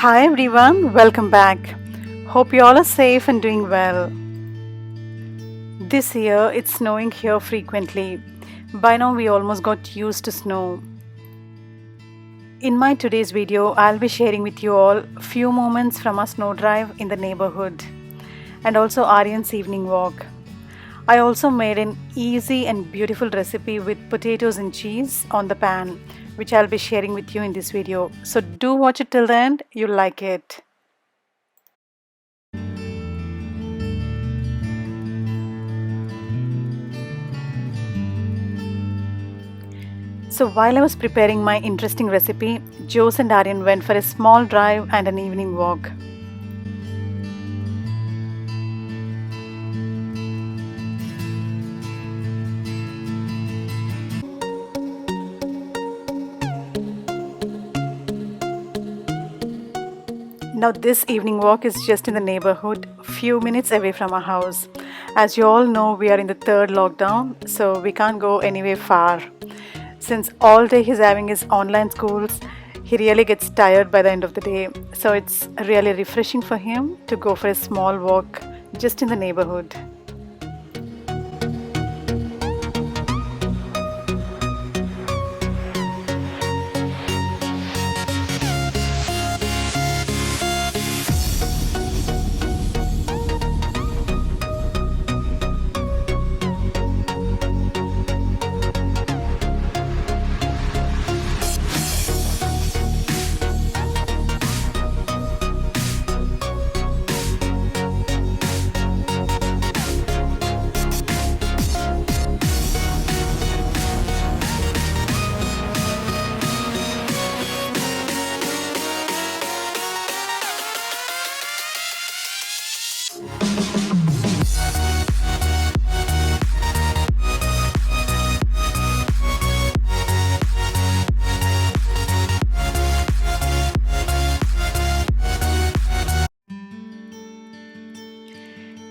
Hi everyone, welcome back. Hope you all are safe and doing well. This year it's snowing here frequently. By now we almost got used to snow. In my today's video, I'll be sharing with you all few moments from our snow drive in the neighborhood and also Aryan's evening walk. I also made an easy and beautiful recipe with potatoes and cheese on the pan, which I'll be sharing with you in this video. So do watch it till the end, you'll like it. So while I was preparing my interesting recipe, Jose and Aryan went for a small drive and an evening walk. Now this evening walk is just in the neighborhood, few minutes away from our house. As you all know, we are in the third lockdown, so we can't go anywhere far. Since all day he's having his online schools, he really gets tired by the end of the day. So it's really refreshing for him to go for a small walk just in the neighborhood.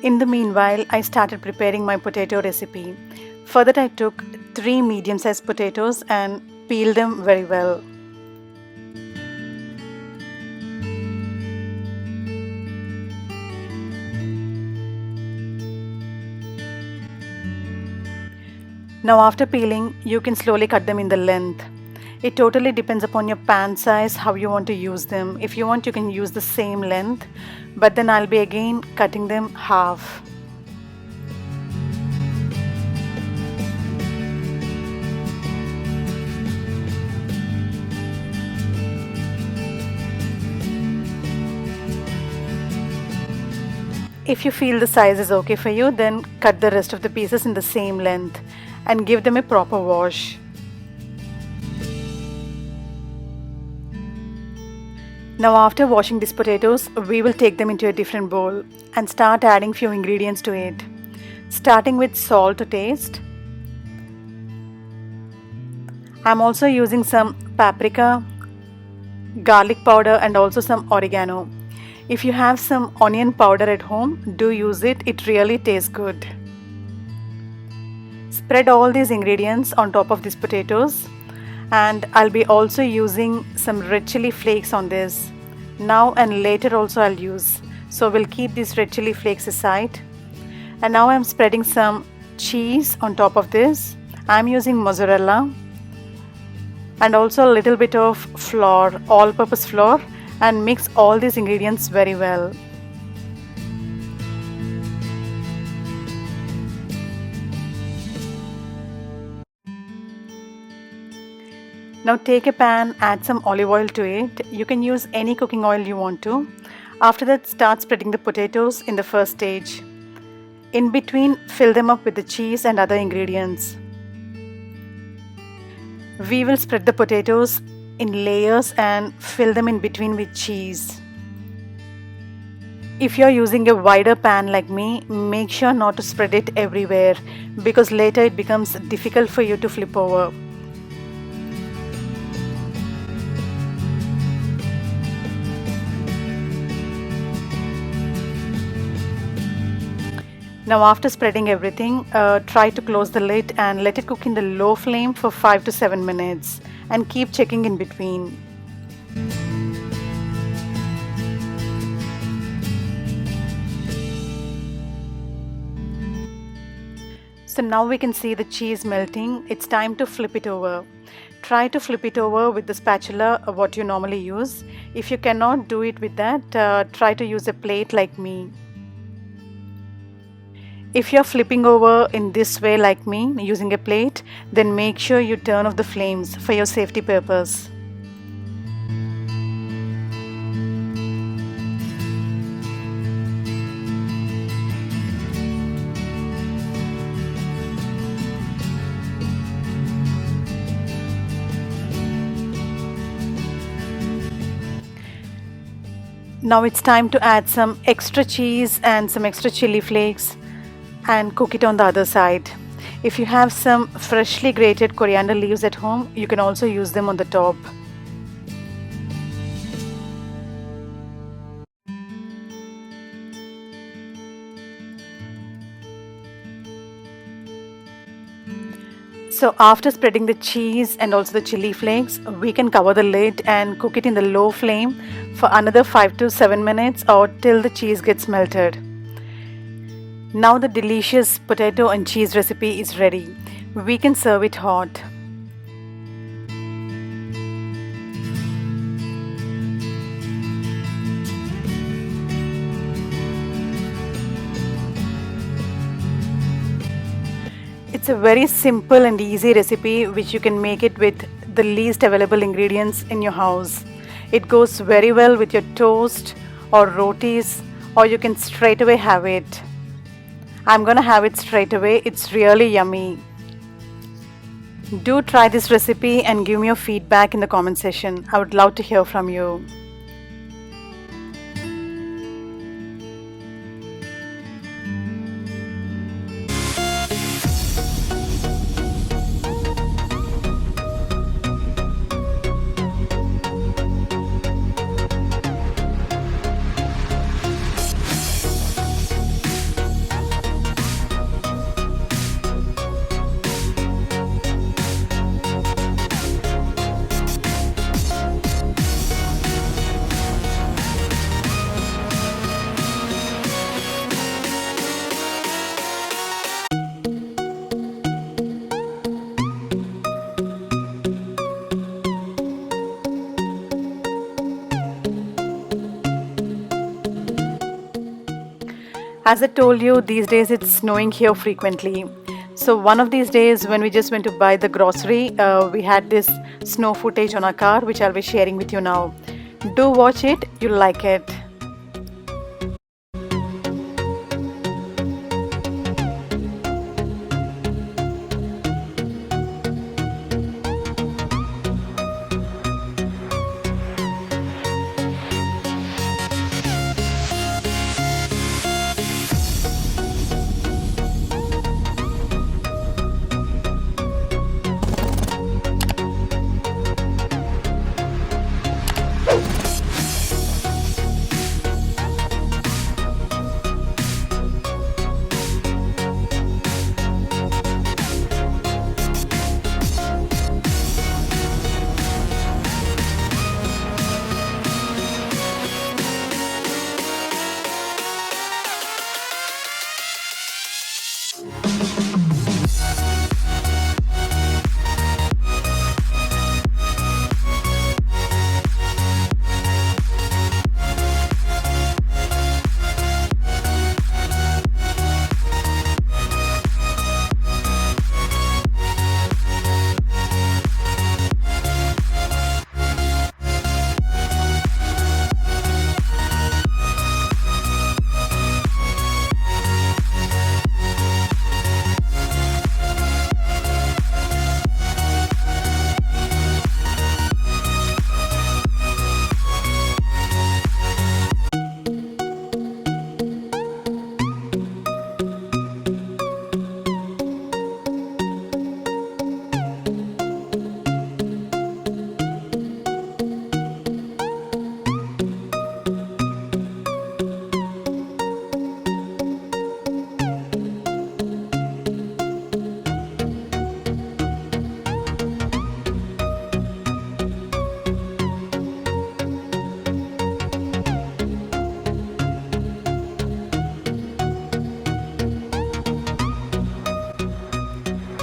In the meanwhile, I started preparing my potato recipe. For that, I took 3 medium-sized potatoes and peeled them very well. Now after peeling, you can slowly cut them in the length. It totally depends upon your pan size, how you want to use them. If you want, you can use the same length, but then I'll be again cutting them half. If you feel the size is okay for you, then cut the rest of the pieces in the same length and give them a proper wash. Now after washing these potatoes, we will take them into a different bowl and start adding few ingredients to it. Starting with salt to taste. I'm also using some paprika, garlic powder and also some oregano. If you have some onion powder at home, do use it, it really tastes good. Spread all these ingredients on top of these potatoes. And I'll be also using some red chili flakes on this. Now and later also I'll use. So we'll keep these red chili flakes aside. And now I'm spreading some cheese on top of this. I'm using mozzarella. And also a little bit of flour, all-purpose flour. And mix all these ingredients very well. Now take a pan, add some olive oil to it. You can use any cooking oil you want to. After that, start spreading the potatoes in the first stage. In between, fill them up with the cheese and other ingredients. We will spread the potatoes in layers and fill them in between with cheese. If you're using a wider pan like me, make sure not to spread it everywhere because later it becomes difficult for you to flip over. Now after spreading everything, try to close the lid and let it cook in the low flame for 5 to 7 minutes and keep checking in between. So now we can see the cheese melting. It's time to flip it over. Try to flip it over with the spatula, what you normally use. If you cannot do it with that, try to use a plate like me. If you're flipping over in this way like me, using a plate, then make sure you turn off the flames for your safety purpose. Now it's time to add some extra cheese and some extra chili flakes and cook it on the other side. If you have some freshly grated coriander leaves at home, you can also use them on the top. So after spreading the cheese and also the chili flakes, we can cover the lid and cook it in the low flame for another 5 to 7 minutes or till the cheese gets melted. Now the delicious potato and cheese recipe is ready. We can serve it hot. It's a very simple and easy recipe which you can make it with the least available ingredients in your house. It goes very well with your toast or rotis, or you can straight away have it. I'm gonna have it straight away. It's really yummy. Do try this recipe and give me your feedback in the comment section. I would love to hear from you. As I told you, these days it's snowing here frequently. So one of these days when we just went to buy the grocery, we had this snow footage on our car, which I'll be sharing with you now. Do watch it, you'll like it.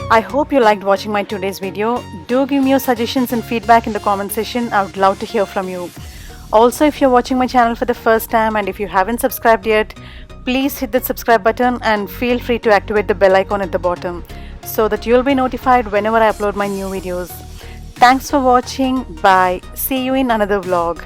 I hope you liked watching my today's video. Do give me your suggestions and feedback in the comment section. I would love to hear from you. Also, if you're watching my channel for the first time and if you haven't subscribed yet, please hit that subscribe button and feel free to activate the bell icon at the bottom so that you'll be notified whenever I upload my new videos. Thanks for watching. Bye. See you in another vlog.